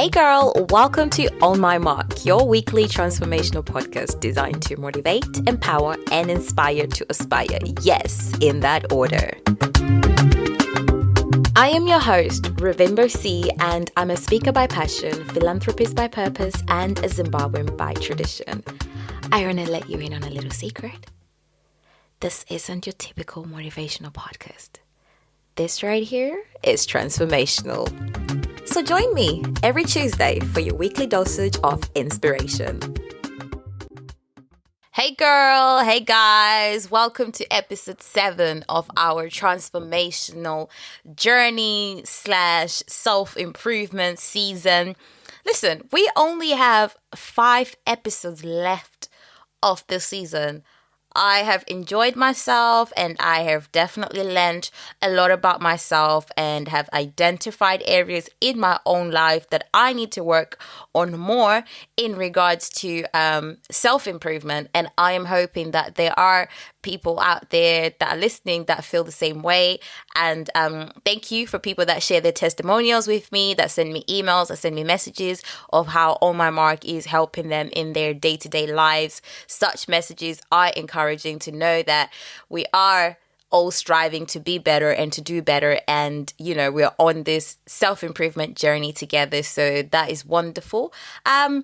Hey girl, welcome to On My Mark, your weekly transformational podcast designed to motivate, empower, and inspire to aspire. Yes, in that order. I am your host, Ravimber C, and I'm a speaker by passion, philanthropist by purpose, and a Zimbabwean by tradition. I want to let you in on a little secret. This isn't your typical motivational podcast. This right here is transformational. So join me every Tuesday for your weekly dosage of inspiration. Hey girl, hey guys, welcome to episode 7 of our transformational journey / self-improvement season. Listen, we only have 5 episodes left of this season. I have enjoyed myself and I have definitely learned a lot about myself and have identified areas in my own life that I need to work on more in regards to self-improvement. And I am hoping that there are people out there that are listening that feel the same way. And thank you for people that share their testimonials with me, that send me emails, that send me messages of how On My Mark is helping them in their day-to-day lives. Such messages are encouraging to know that we are all striving to be better and to do better. And, you know, we're on this self-improvement journey together. So that is wonderful. I've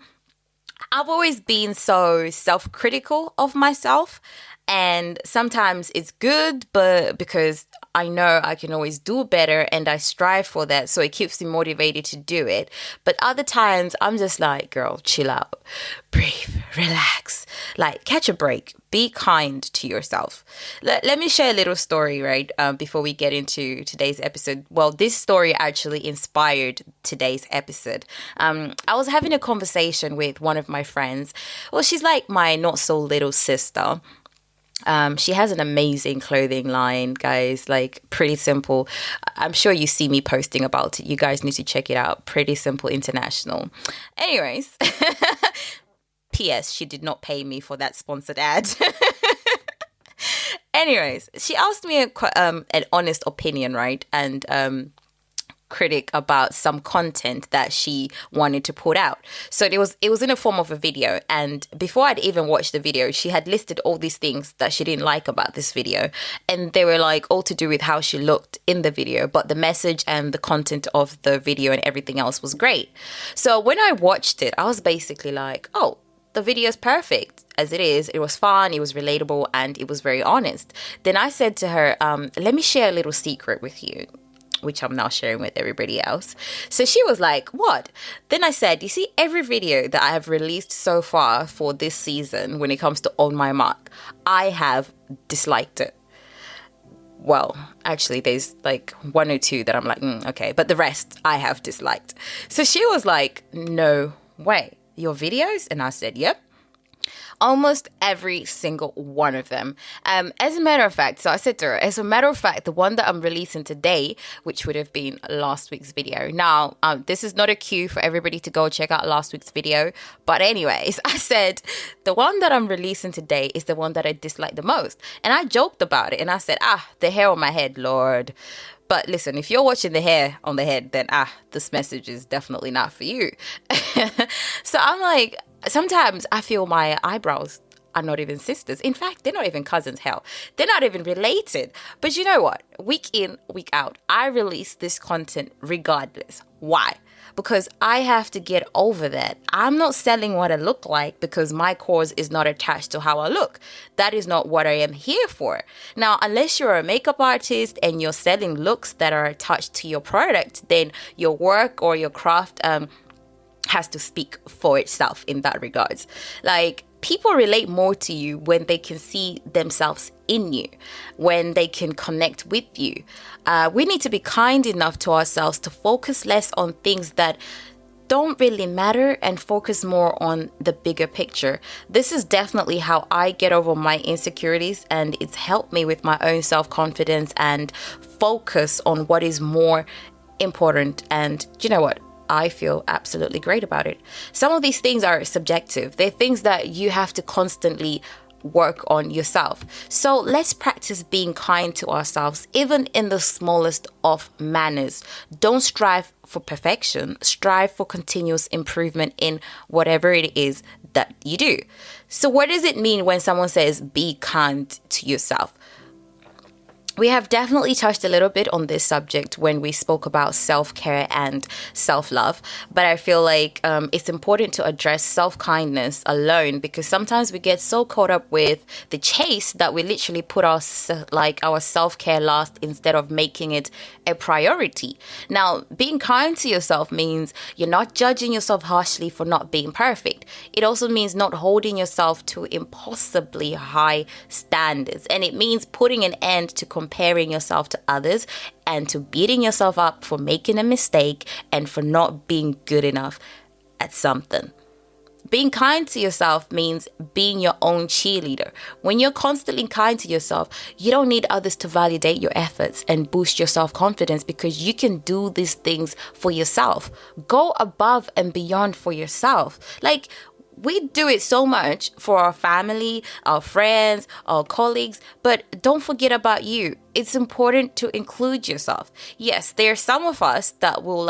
always been so self-critical of myself. And sometimes it's good, but because I know I can always do better and I strive for that. So it keeps me motivated to do it. But other times I'm just like, girl, chill out, breathe, relax, like catch a break, be kind to yourself. Let me share a little story, right? Before we get into today's episode. Well, this story actually inspired today's episode. I was having a conversation with one of my friends. Well, she's like my not so little sister. She has an amazing clothing line, guys, like Pretty Simple. I'm sure you see me posting about it. You guys need to check it out. Pretty Simple International. Anyways, P.S. She did not pay me for that sponsored ad. Anyways, she asked me an honest opinion, right? And critic about some content that she wanted to put out. So it was in a form of a video, and before I'd even watched the video, she had listed all these things that she didn't like about this video, and they were like all to do with how she looked in the video, but the message and the content of the video and everything else was great. So when I watched it, I was basically like, oh, the video is perfect as it is. It was fun, it was relatable, and it was very honest. Then I said to her, let me share a little secret with you, which I'm now sharing with everybody else. So she was like, what? Then I said, you see, every video that I have released so far for this season, when it comes to On My Mark, I have disliked it. Well, actually, there's like 1 or 2 that I'm like, okay, but the rest I have disliked. So she was like, no way, your videos? And I said, yep. Almost every single one of them. As a matter of fact, so I said to her, as a matter of fact, the one that I'm releasing today, which would have been last week's video. Now, this is not a cue for everybody to go check out last week's video. But anyways, I said, the one that I'm releasing today is the one that I dislike the most. And I joked about it and I said, the hair on my head, Lord. But listen, if you're watching the hair on the head, then this message is definitely not for you. So I'm like, sometimes I feel my eyebrows are not even sisters. In fact, they're not even cousins. Hell, they're not even related. But you know what? Week in, week out, I release this content regardless. Why? Because I have to get over that. I'm not selling what I look like because my cause is not attached to how I look. That is not what I am here for. Now, unless you're a makeup artist and you're selling looks that are attached to your product, then your work or your craft has to speak for itself in that regards. Like, people relate more to you when they can see themselves in you, when they can connect with you. We need to be kind enough to ourselves to focus less on things that don't really matter and focus more on the bigger picture. This is definitely how I get over my insecurities, and it's helped me with my own self-confidence and focus on what is more important. And you know what? I feel absolutely great about it. Some of these things are subjective. They're things that you have to constantly work on yourself. So let's practice being kind to ourselves, even in the smallest of manners. Don't strive for perfection, strive for continuous improvement in whatever it is that you do. So what does it mean when someone says be kind to yourself? We have definitely touched a little bit on this subject when we spoke about self-care and self-love, but I feel like it's important to address self-kindness alone, because sometimes we get so caught up with the chase that we literally put our self-care last instead of making it a priority. Now, being kind to yourself means you're not judging yourself harshly for not being perfect. It also means not holding yourself to impossibly high standards, and it means putting an end to comparing yourself to others and to beating yourself up for making a mistake and for not being good enough at something. Being kind to yourself means being your own cheerleader. When you're constantly kind to yourself, you don't need others to validate your efforts and boost your self-confidence, because you can do these things for yourself. Go above and beyond for yourself. Like, we do it so much for our family, our friends, our colleagues, but don't forget about you. It's important to include yourself. Yes, there are some of us that will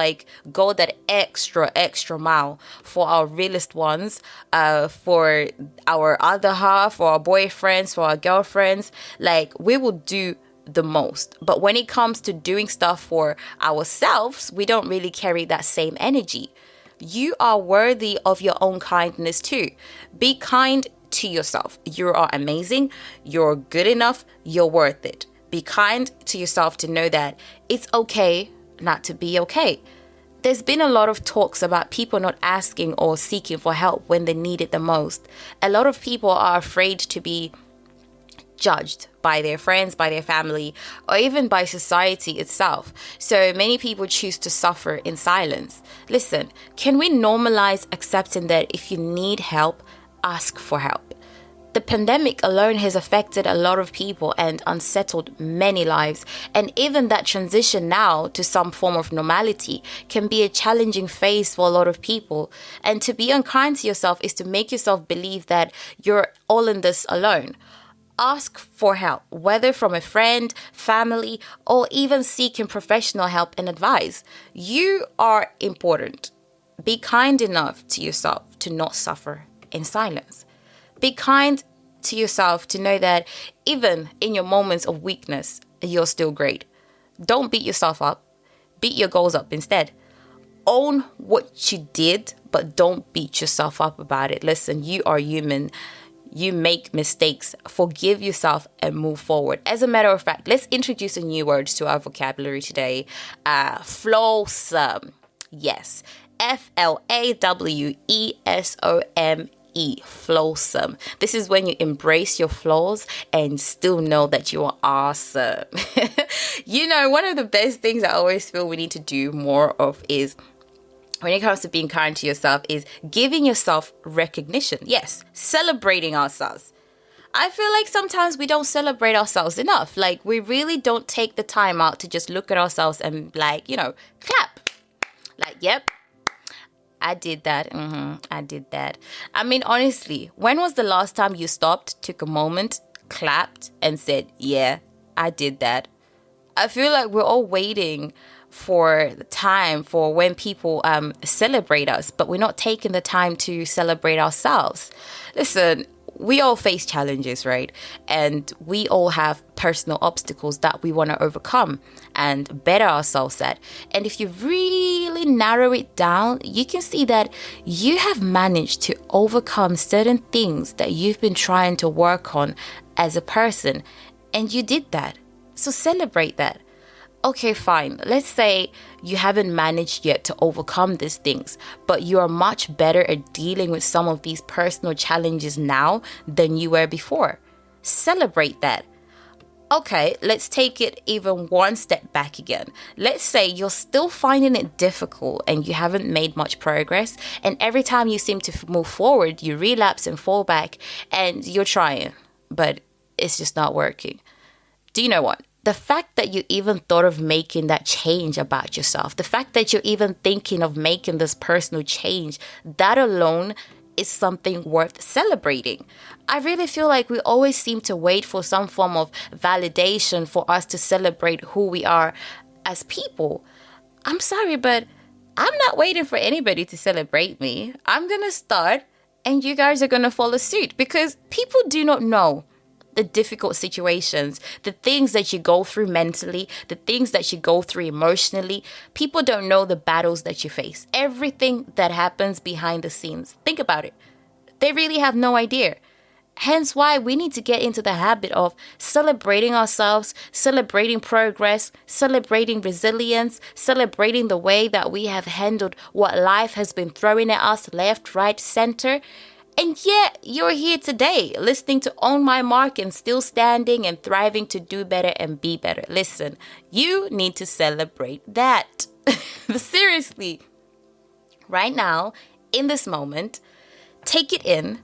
go that extra mile for our realest ones, for our other half, for our boyfriends, for our girlfriends. We will do the most. But when it comes to doing stuff for ourselves, we don't really carry that same energy. You are worthy of your own kindness too. Be kind to yourself. You are amazing. You're good enough. You're worth it. Be kind to yourself to know that it's okay not to be okay. There's been a lot of talks about people not asking or seeking for help when they need it the most. A lot of people are afraid to be judged by their friends, by their family, or even by society itself. So many people choose to suffer in silence. Listen, can we normalize accepting that if you need help, ask for help? The pandemic alone has affected a lot of people and unsettled many lives. And even that transition now to some form of normality can be a challenging phase for a lot of people. And to be unkind to yourself is to make yourself believe that you're all in this alone. Ask for help, whether from a friend, family, or even seeking professional help and advice. You are important. Be kind enough to yourself to not suffer in silence. Be kind to yourself to know that even in your moments of weakness, you're still great. Don't beat yourself up. Beat your goals up instead. Own what you did, but don't beat yourself up about it. Listen, you are human. You make mistakes. Forgive yourself and move forward. As a matter of fact, let's introduce a new word to our vocabulary today. Flawsome. Yes. Flawesome. Flawsome. This is when you embrace your flaws and still know that you are awesome. One of the best things I always feel we need to do more of is, when it comes to being kind to yourself, is giving yourself recognition. Yes, celebrating ourselves. I feel like sometimes we don't celebrate ourselves enough. We really don't take the time out to just look at ourselves and clap. Yep, I did that. I did that. I mean, honestly, when was the last time you stopped, took a moment, clapped, and said, yeah, I did that? I feel like we're all waiting for the time for when people celebrate us, but we're not taking the time to celebrate ourselves. Listen, we all face challenges, right? And we all have personal obstacles that we want to overcome and better ourselves at. And if you really narrow it down, you can see that you have managed to overcome certain things that you've been trying to work on as a person. And you did that. So celebrate that. Okay, fine. Let's say you haven't managed yet to overcome these things, but you are much better at dealing with some of these personal challenges now than you were before. Celebrate that. Okay, let's take it even one step back again. Let's say you're still finding it difficult and you haven't made much progress, and every time you seem to move forward, you relapse and fall back, and you're trying, but it's just not working. Do you know what? The fact that you even thought of making that change about yourself, the fact that you're even thinking of making this personal change, that alone is something worth celebrating. I really feel like we always seem to wait for some form of validation for us to celebrate who we are as people. I'm sorry, but I'm not waiting for anybody to celebrate me. I'm going to start and you guys are going to follow suit, because people do not know the difficult situations, the things that you go through mentally, the things that you go through emotionally. People don't know the battles that you face, everything that happens behind the scenes. Think about it. They really have no idea. Hence why we need to get into the habit of celebrating ourselves, celebrating progress, celebrating resilience, celebrating the way that we have handled what life has been throwing at us left, right, center. And yet you're here today listening to Own My Mark and still standing and thriving to do better and be better. Listen, you need to celebrate that. Seriously, right now, in this moment, take it in.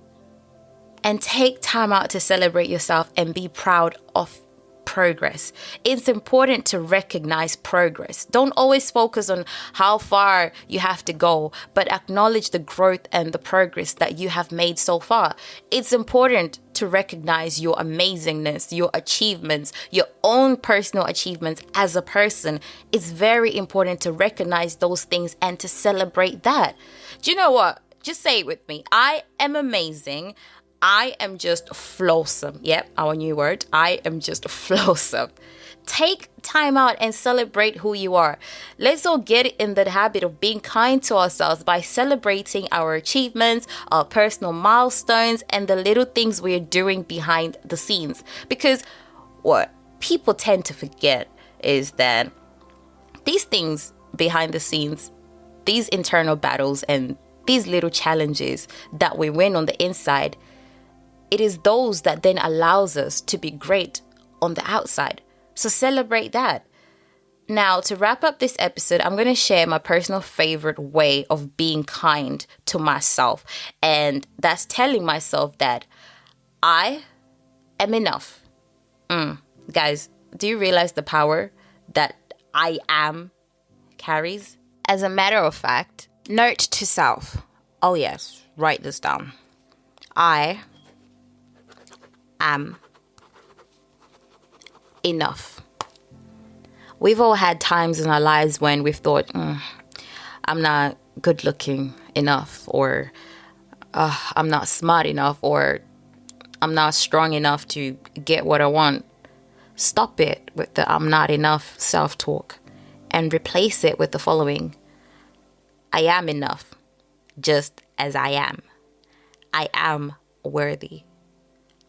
And take time out to celebrate yourself and be proud of progress. It's important to recognize progress. Don't always focus on how far you have to go, but acknowledge the growth and the progress that you have made so far. It's important to recognize your amazingness, your achievements, your own personal achievements as a person. It's very important to recognize those things and to celebrate that. Do you know what? Just say it with me. I am amazing. I am just flawsome. Yep, our new word. I am just flawsome. Take time out and celebrate who you are. Let's all get in the habit of being kind to ourselves by celebrating our achievements, our personal milestones, and the little things we're doing behind the scenes. Because what people tend to forget is that these things behind the scenes, these internal battles and these little challenges that we win on the inside, it is those that then allows us to be great on the outside. So celebrate that. Now, to wrap up this episode, I'm going to share my personal favorite way of being kind to myself. And that's telling myself that I am enough. Guys, do you realize the power that I am carries? As a matter of fact, note to self. Oh yes, write this down. I am enough. We've all had times in our lives when we've thought, I'm not good looking enough, or I'm not smart enough, or I'm not strong enough to get what I want. Stop it with the I'm not enough self-talk and replace it with the following. I am enough, just as I am. I am worthy.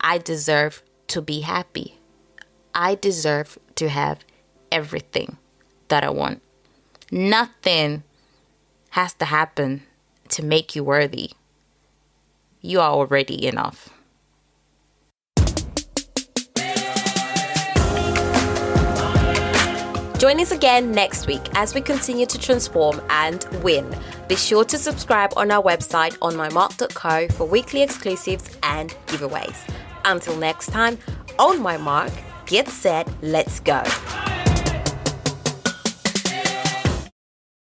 I deserve to be happy. I deserve to have everything that I want. Nothing has to happen to make you worthy. You are already enough. Join us again next week as we continue to transform and win. Be sure to subscribe on our website onmymark.co for weekly exclusives and giveaways. Until next time, own my mark, get set, let's go.